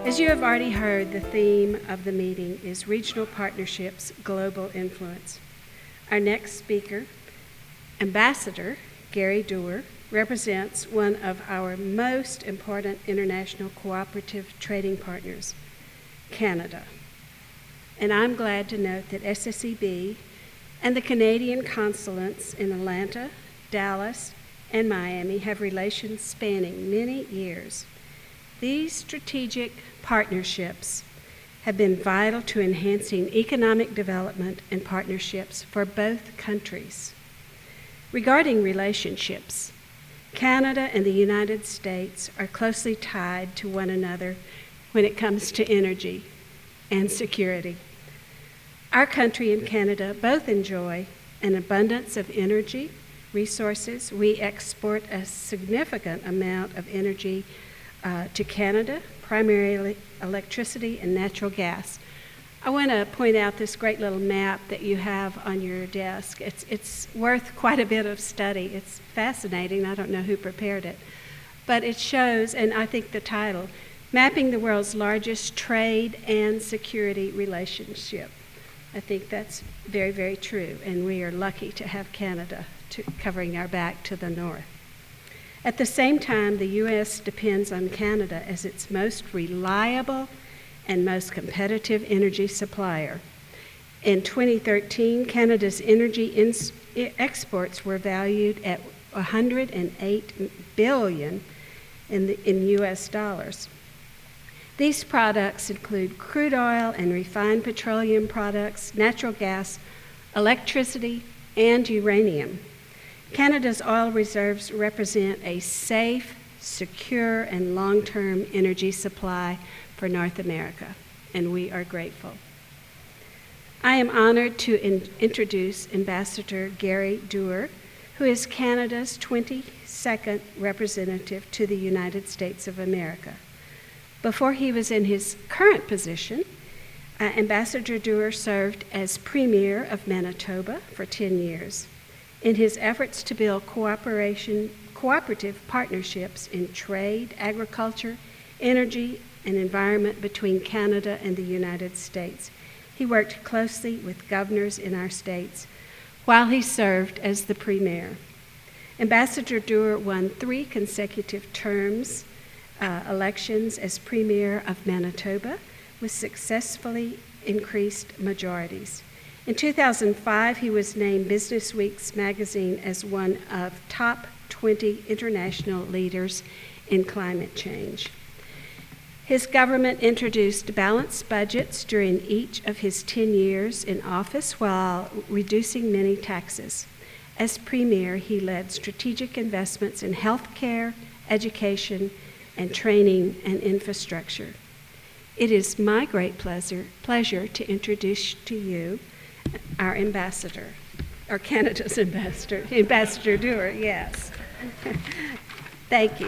As you have already heard, the theme of the meeting is Regional Partnerships, Global Influence. Our next speaker, Ambassador Gary Doer, represents one of our most important international cooperative trading partners, Canada. And I'm glad to note that SSEB and the Canadian consulates in Atlanta, Dallas, and Miami have relations spanning many years. These strategic partnerships have been vital to enhancing economic development and partnerships for both countries. Regarding relationships, Canada and the United States are closely tied to one another when it comes to energy and security. Our country and Canada both enjoy an abundance of energy resources. We export a significant amount of energy to Canada, primarily electricity and natural gas. I want to point out this great little map that you have on your desk. It's worth quite a bit of study. It's fascinating. I don't know who prepared it. But it shows, and I think the title, Mapping the World's Largest Trade and Security Relationship. I think that's very, very true, and we are lucky to have Canada covering our back to the north. At the same time, the U.S. depends on Canada as its most reliable and most competitive energy supplier. In 2013, Canada's energy exports were valued at $108 billion in U.S. dollars. These products include crude oil and refined petroleum products, natural gas, electricity, and uranium. Canada's oil reserves represent a safe, secure, and long-term energy supply for North America, and we are grateful. I am honored to introduce Ambassador Gary Doer, who is Canada's 22nd representative to the United States of America. Before he was in his current position, Ambassador Doer served as Premier of Manitoba for 10 years. In his efforts to build cooperative partnerships in trade, agriculture, energy, and environment between Canada and the United States, he worked closely with governors in our states while he served as the Premier. Ambassador Doer won 3 consecutive terms elections as Premier of Manitoba with successfully increased majorities. In 2005, he was named Businessweek's magazine as one of top 20 international leaders in climate change. His government introduced balanced budgets during each of his 10 years in office while reducing many taxes. As Premier, he led strategic investments in healthcare, education, and training and infrastructure. It is my great pleasure to introduce to you our ambassador, or Canada's ambassador, Ambassador Doer, yes. Thank you.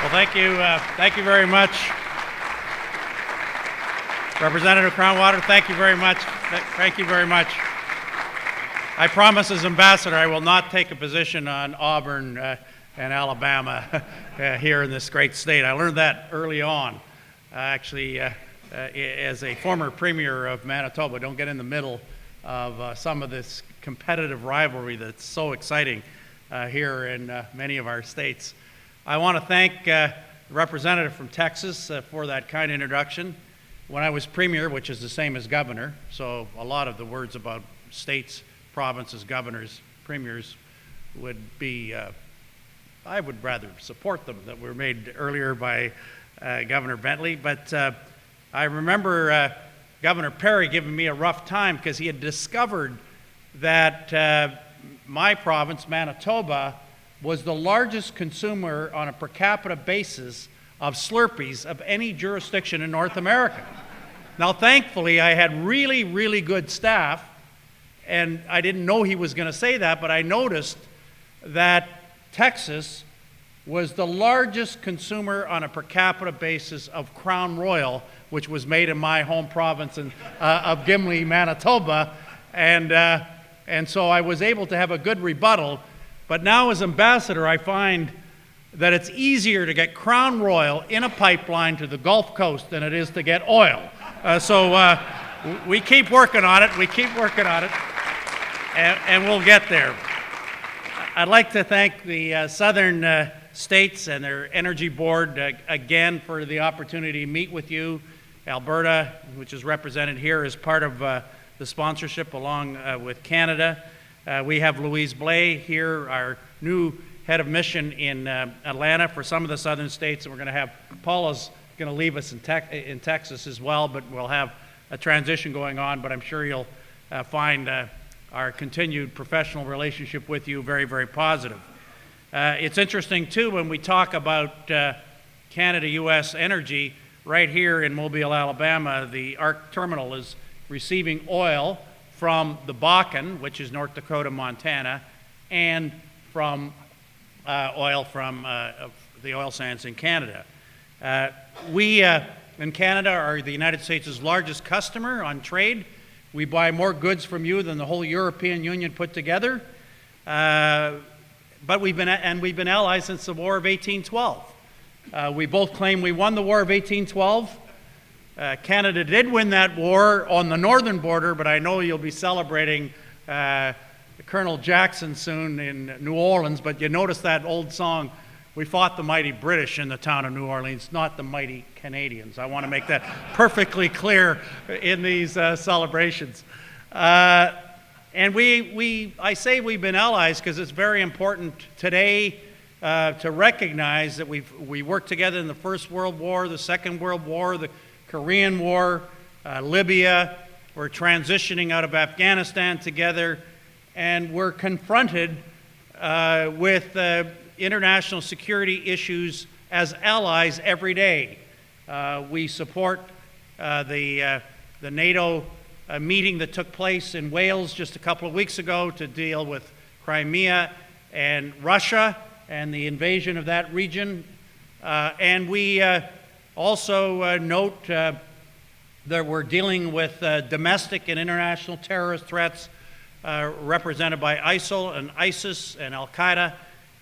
Well, thank you very much. Representative Crownwater, thank you very much. Thank you very much. I promise as ambassador I will not take a position on Auburn and Alabama here in this great state. I learned that early on. Actually, as a former premier of Manitoba, don't get in the middle of some of this competitive rivalry that's so exciting here in many of our states. I want to thank the representative from Texas for that kind introduction. When I was premier, which is the same as governor, so a lot of the words about states, provinces, governors, premiers would be, I would rather support them that were made earlier by Governor Bentley. But I remember Governor Perry giving me a rough time because he had discovered that my province, Manitoba, was the largest consumer on a per capita basis of Slurpees of any jurisdiction in North America. Now, thankfully, I had really, really good staff, and I didn't know he was going to say that, but I noticed that Texas was the largest consumer on a per capita basis of Crown Royal, which was made in my home province of Gimli, Manitoba, and so I was able to have a good rebuttal. But now as ambassador, I find that it's easier to get Crown Royal in a pipeline to the Gulf Coast than it is to get oil. So we keep working on it. We keep working on it, and we'll get there. I'd like to thank the southern states and their energy board again for the opportunity to meet with you. Alberta, which is represented here, is part of the sponsorship along with Canada. We have Louise Blais here, our new head of mission in Atlanta for some of the southern states, and we're going to have Paula's going to leave us in Texas as well, but we'll have a transition going on, but I'm sure you'll find our continued professional relationship with you very, very positive. It's interesting, too, when we talk about Canada-U.S. energy, right here in Mobile, Alabama, the ARC terminal is receiving oil from the Bakken, which is North Dakota, Montana, and from oil from the oil sands in Canada. We in Canada are the United States' largest customer on trade. We buy more goods from you than the whole European Union put together. But we've been allies since the War of 1812. We both claim we won the War of 1812. Canada did win that war on the northern border, but I know you'll be celebrating Colonel Jackson soon in New Orleans, but you notice that old song, "We fought the mighty British in the town of New Orleans, not the mighty Canadians." I want to make that perfectly clear in these celebrations. And I say we've been allies because it's very important today to recognize that we worked together in the First World War, the Second World War, the Korean War, Libya. We're transitioning out of Afghanistan together, and we're confronted with international security issues as allies every day. We support the NATO meeting that took place in Wales just a couple of weeks ago to deal with Crimea and Russia and the invasion of that region. And we also note that we're dealing with domestic and international terrorist threats represented by ISIL and ISIS and Al-Qaeda,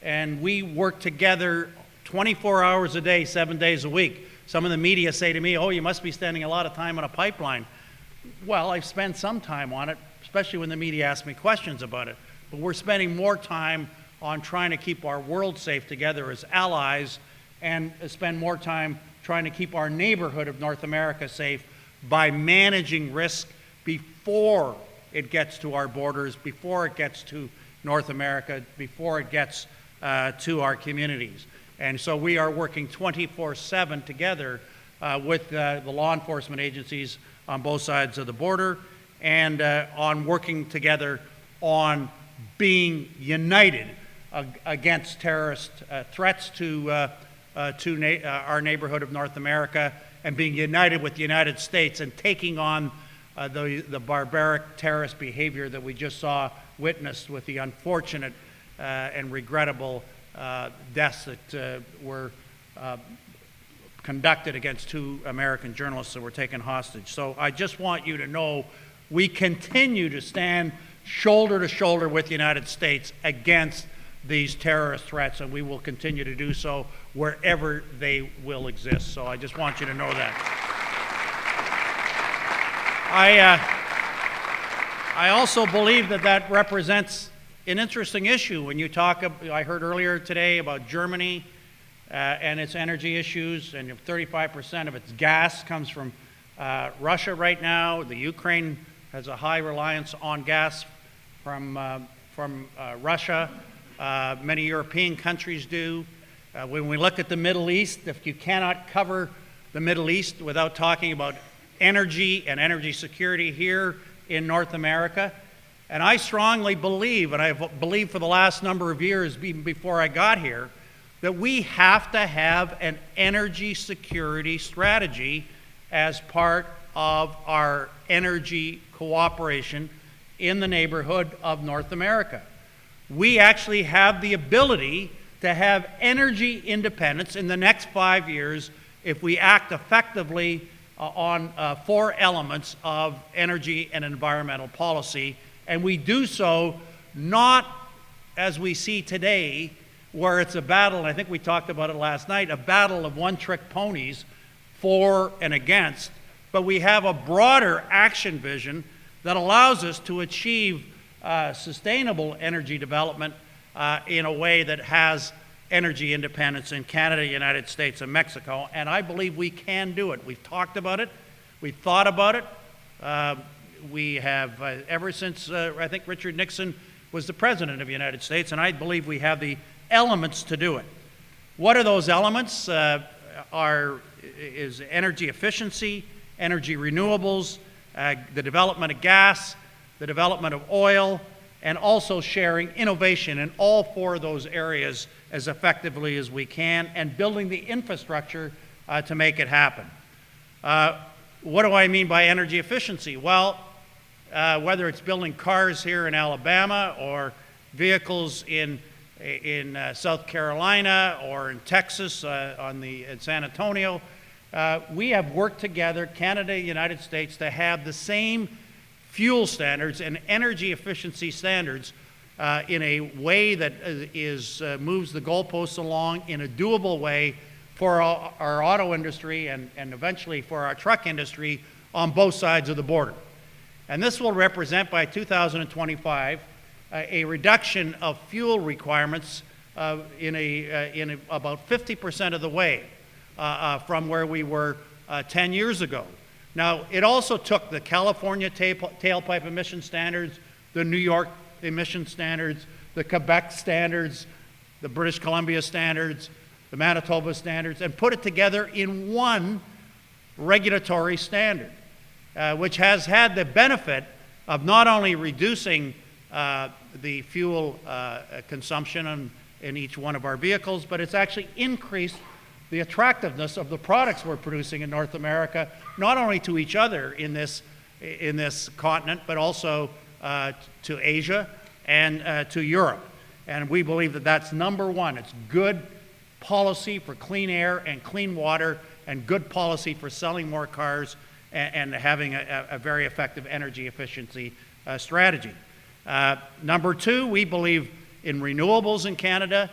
and we work together 24 hours a day, 7 days a week. Some of the media say to me, "Oh, you must be spending a lot of time on a pipeline." Well, I've spent some time on it, especially when the media ask me questions about it. But we're spending more time on trying to keep our world safe together as allies and spend more time trying to keep our neighborhood of North America safe by managing risk before it gets to our borders, before it gets to North America, before it gets to our communities. And so we are working 24/7 together with the law enforcement agencies on both sides of the border and on working together on being united against terrorist threats to our neighborhood of North America, and being united with the United States and taking on the barbaric terrorist behavior that we just saw witnessed with the unfortunate and regrettable deaths that were conducted against 2 American journalists that were taken hostage. So I just want you to know we continue to stand shoulder to shoulder with the United States against these terrorist threats, and we will continue to do so wherever they will exist. So I just want you to know that. I also believe that represents an interesting issue when you talk. I heard earlier today about Germany and its energy issues, and 35% of its gas comes from Russia right now. The Ukraine has a high reliance on gas from Russia. Many European countries do. When we look at the Middle East, if you cannot cover the Middle East without talking about energy and energy security here in North America, and I strongly believe, and I've believed for the last number of years, even before I got here, that we have to have an energy security strategy as part of our energy cooperation in the neighborhood of North America. We actually have the ability to have energy independence in the next 5 years if we act effectively on 4 elements of energy and environmental policy. And we do so not as we see today where it's a battle, and I think we talked about it last night, a battle of one-trick ponies for and against, but we have a broader action vision that allows us to achieve sustainable energy development in a way that has energy independence in Canada, United States, and Mexico, and I believe we can do it. We've talked about it. We've thought about it. We have, ever since I think Richard Nixon was the President of the United States, and I believe we have the elements to do it. What are those elements? Is energy efficiency, energy renewables, the development of gas, the development of oil, and also sharing innovation in all four of those areas as effectively as we can, and building the infrastructure to make it happen. What do I mean by energy efficiency? Well, whether it's building cars here in Alabama or vehicles in South Carolina or in Texas in San Antonio, we have worked together, Canada and the United States, to have the same fuel standards and energy efficiency standards in a way that moves the goalposts along in a doable way for our auto industry and eventually for our truck industry on both sides of the border. And this will represent by 2025 a reduction of fuel requirements in about 50% of the way from where we were 10 years ago. Now, it also took the California tailpipe emission standards, the New York emission standards, the Quebec standards, the British Columbia standards, the Manitoba standards, and put it together in one regulatory standard, which has had the benefit of not only reducing the fuel consumption in each one of our vehicles, but it's actually increased the attractiveness of the products we're producing in North America, not only to each other in this continent, but also to Asia and to Europe. And we believe that that's number one. It's good policy for clean air and clean water, and good policy for selling more cars and having a very effective energy efficiency strategy. Number two, we believe in renewables in Canada.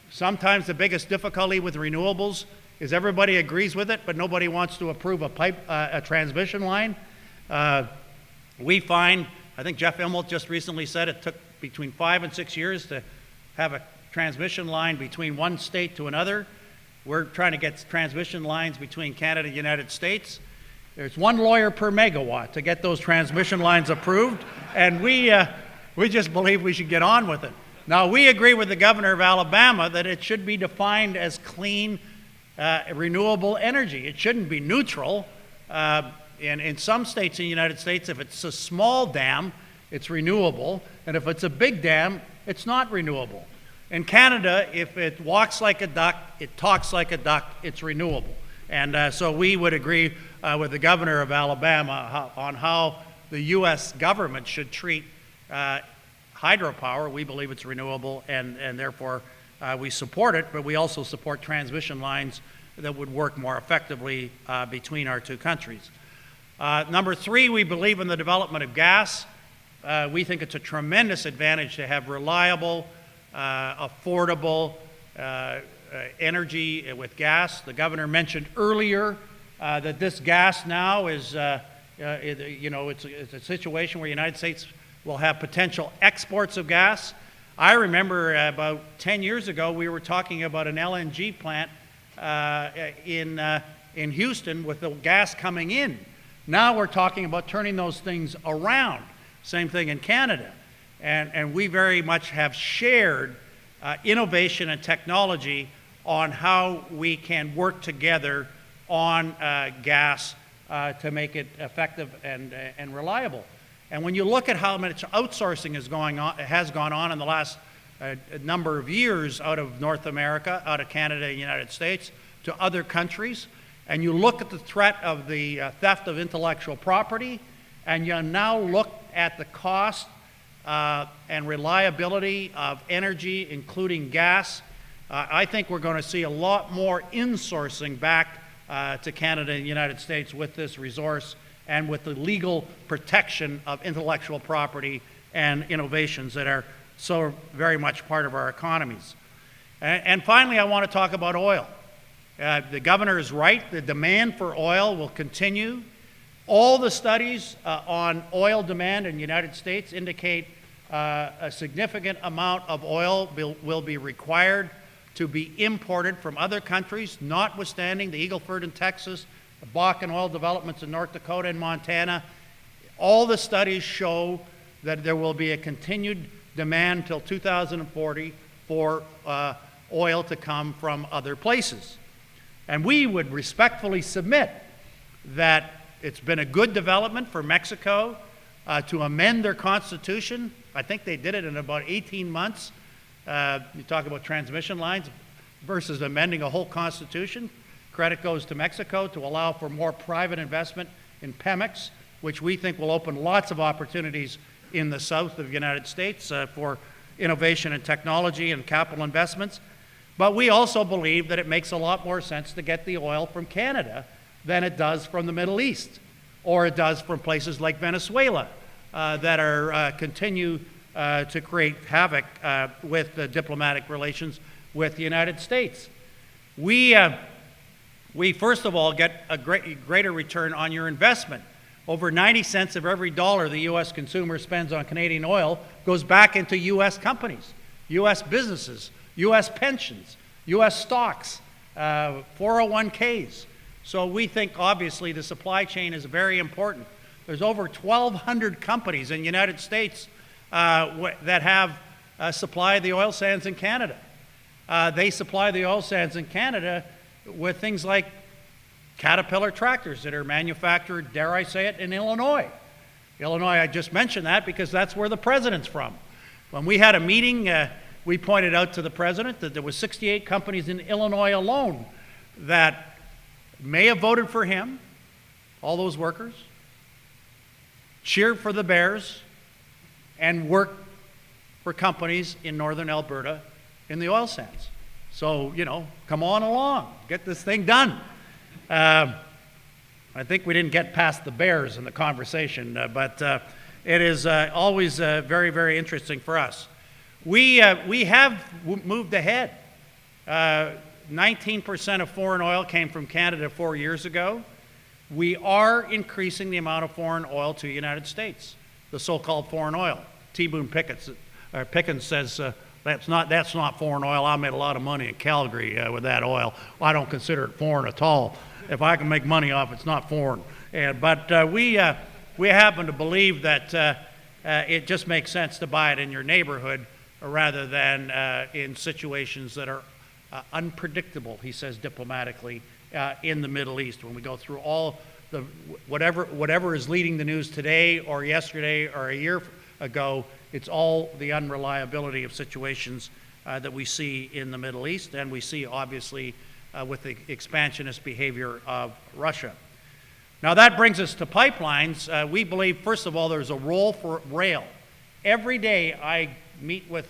Sometimes the biggest difficulty with renewables is everybody agrees with it, but nobody wants to approve a transmission line. We find, I think Jeff Immelt just recently said it took between 5 and 6 years to have a transmission line between one state to another. We're trying to get transmission lines between Canada and the United States. There's one lawyer per megawatt to get those transmission lines approved, and we just believe we should get on with it. Now, we agree with the governor of Alabama that it should be defined as clean, renewable energy. It shouldn't be neutral. In some states in the United States, if it's a small dam, it's renewable, and if it's a big dam, it's not renewable. In Canada, if it walks like a duck, it talks like a duck, it's renewable. And so we would agree with the governor of Alabama on how the U.S. government should treat hydropower. We believe it's renewable, and therefore we support it, but we also support transmission lines that would work more effectively between our two countries. Number three, we believe in the development of gas. We think it's a tremendous advantage to have reliable, affordable energy with gas. The governor mentioned earlier that this gas now is, it's a situation where the United States will have potential exports of gas. I remember about 10 years ago, we were talking about an LNG plant in Houston with the gas coming in. Now we're talking about turning those things around. Same thing in Canada. And we very much have shared innovation and technology on how we can work together on gas to make it effective and reliable. And when you look at how much outsourcing has gone on in the last number of years out of North America, out of Canada and the United States to other countries, and you look at the threat of the theft of intellectual property, and you now look at the cost and reliability of energy, including gas, I think we're going to see a lot more insourcing back to Canada and the United States with this resource and with the legal protection of intellectual property and innovations that are so very much part of our economies. And finally, I want to talk about oil. The governor is right. The demand for oil will continue. All the studies on oil demand in the United States indicate a significant amount of oil will be required to be imported from other countries, notwithstanding the Eagle Ford in Texas, the Bakken oil developments in North Dakota and Montana. All the studies show that there will be a continued demand till 2040 for oil to come from other places. And we would respectfully submit that it's been a good development for Mexico to amend their constitution. I think they did it in about 18 months. You talk about transmission lines versus amending a whole constitution. Credit goes to Mexico to allow for more private investment in Pemex, which we think will open lots of opportunities in the south of the United States for innovation and technology and capital investments. But we also believe that it makes a lot more sense to get the oil from Canada than it does from the Middle East, or it does from places like Venezuela that are continue to create havoc with the diplomatic relations with the United States. We first of all get a greater return on your investment. Over 90 cents of every dollar the U.S. consumer spends on Canadian oil goes back into U.S. companies, U.S. businesses, U.S. pensions, U.S. stocks, 401ks. So we think, obviously, the supply chain is very important. There's over 1,200 companies in the United States that have supply the oil sands in Canada. They supply the oil sands in Canada with things like Caterpillar tractors that are manufactured, dare I say it, in Illinois. Illinois, I just mentioned that because that's where the president's from. When we had a meeting, we pointed out to the president that there were 68 companies in Illinois alone that may have voted for him, all those workers, cheered for the Bears, and worked for companies in northern Alberta in the oil sands. So, come on along, get this thing done. I think we didn't get past the Bears in the conversation, but it is always very, very interesting for us. We have moved ahead. 19% of foreign oil came from Canada 4 years ago. We are increasing the amount of foreign oil to the United States, the so-called foreign oil. T. Boone Pickens says, that's not foreign oil. I made a lot of money in Calgary with that oil. I don't consider it foreign at all. If I can make money off it, it's not foreign. But we happen to believe that it just makes sense to buy it in your neighborhood rather than in situations that are unpredictable, he says diplomatically, in the Middle East. When we go through all the whatever is leading the news today or yesterday or a year ago, it's all the unreliability of situations that we see in the Middle East, and we see obviously with the expansionist behavior of Russia. Now that brings us to pipelines. We believe, first of all, there's a role for rail. Every day I meet with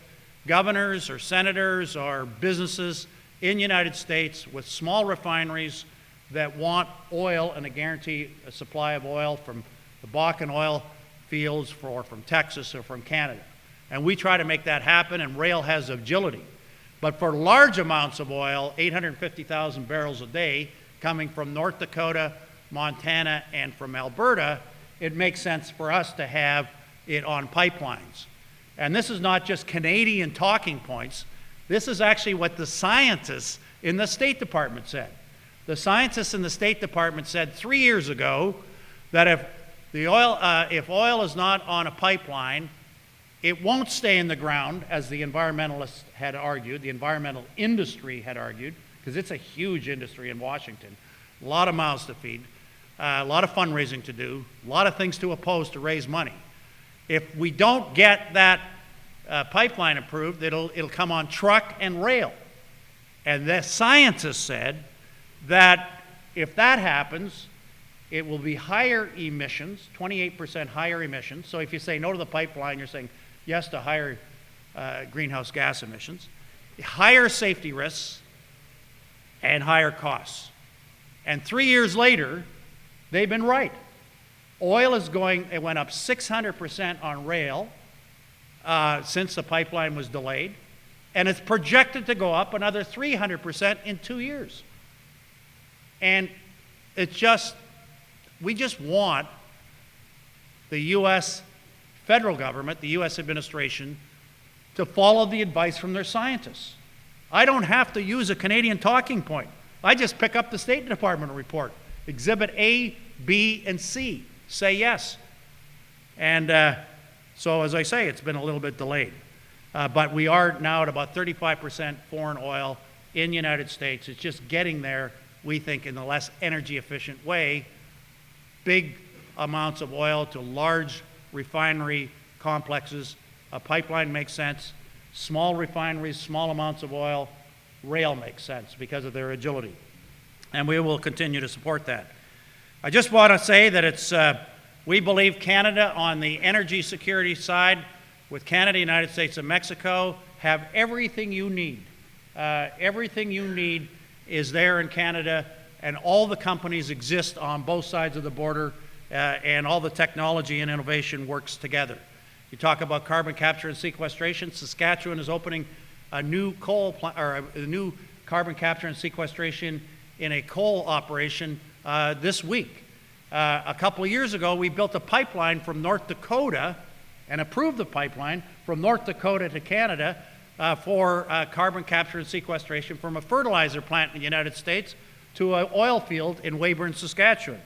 governors or senators or businesses in the United States with small refineries that want oil and a guaranteed supply of oil from the Bakken oil fields or from Texas or from Canada. And we try to make that happen, and rail has agility. But for large amounts of oil, 850,000 barrels a day coming from North Dakota, Montana, and from Alberta, it makes sense for us to have it on pipelines. And this is not just Canadian talking points. This is actually what the scientists in the State Department said. The scientists in the State Department said 3 years ago that if oil is not on a pipeline, it won't stay in the ground, as the environmentalists had argued, the environmental industry had argued, because it's a huge industry in Washington. A lot of mouths to feed, a lot of fundraising to do, a lot of things to oppose to raise money. If we don't get that pipeline approved, it'll come on truck and rail. And the scientists said that if that happens, it will be higher emissions, 28% higher emissions. So if you say no to the pipeline, you're saying yes to higher greenhouse gas emissions, higher safety risks, and higher costs. And 3 years later, they've been right. Oil it went up 600% on rail since the pipeline was delayed, and it's projected to go up another 300% in 2 years. And we just want the U.S. federal government, the U.S. administration, to follow the advice from their scientists. I don't have to use a Canadian talking point. I just pick up the State Department report. Exhibit A, B, and C say yes. And so, as I say, it's been a little bit delayed. But we are now at about 35% foreign oil in the United States. It's just getting there, we think, in a less energy efficient way. Big amounts of oil to large refinery complexes. A pipeline makes sense. Small refineries, small amounts of oil, rail makes sense because of their agility. And we will continue to support that. I just want to say that we believe Canada on the energy security side, with Canada, United States, and Mexico, have everything you need. Everything you need is there in Canada, and all the companies exist on both sides of the border, and all the technology and innovation works together. You talk about carbon capture and sequestration. Saskatchewan is opening a new a new carbon capture and sequestration in a coal operation this week. A couple of years ago, we built a pipeline from North Dakota and approved the pipeline from North Dakota to Canada for carbon capture and sequestration from a fertilizer plant in the United States to an oil field in Weyburn, Saskatchewan.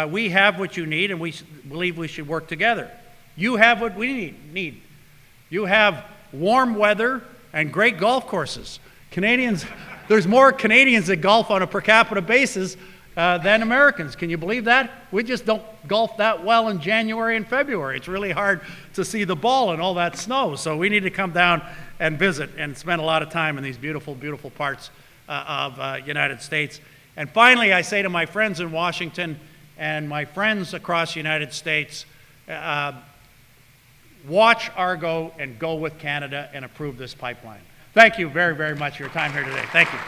We have what you need, and we believe we should work together. You have what we need. You have warm weather and great golf courses. Canadians, there's more Canadians that golf on a per capita basis than Americans. Can you believe that? We just don't golf that well in January and February. It's really hard to see the ball and all that snow. So we need to come down and visit and spend a lot of time in these beautiful, beautiful parts of United States. And finally, I say to my friends in Washington and my friends across the United States, watch Argo and go with Canada and approve this pipeline. Thank you very, very much for your time here today. Thank you.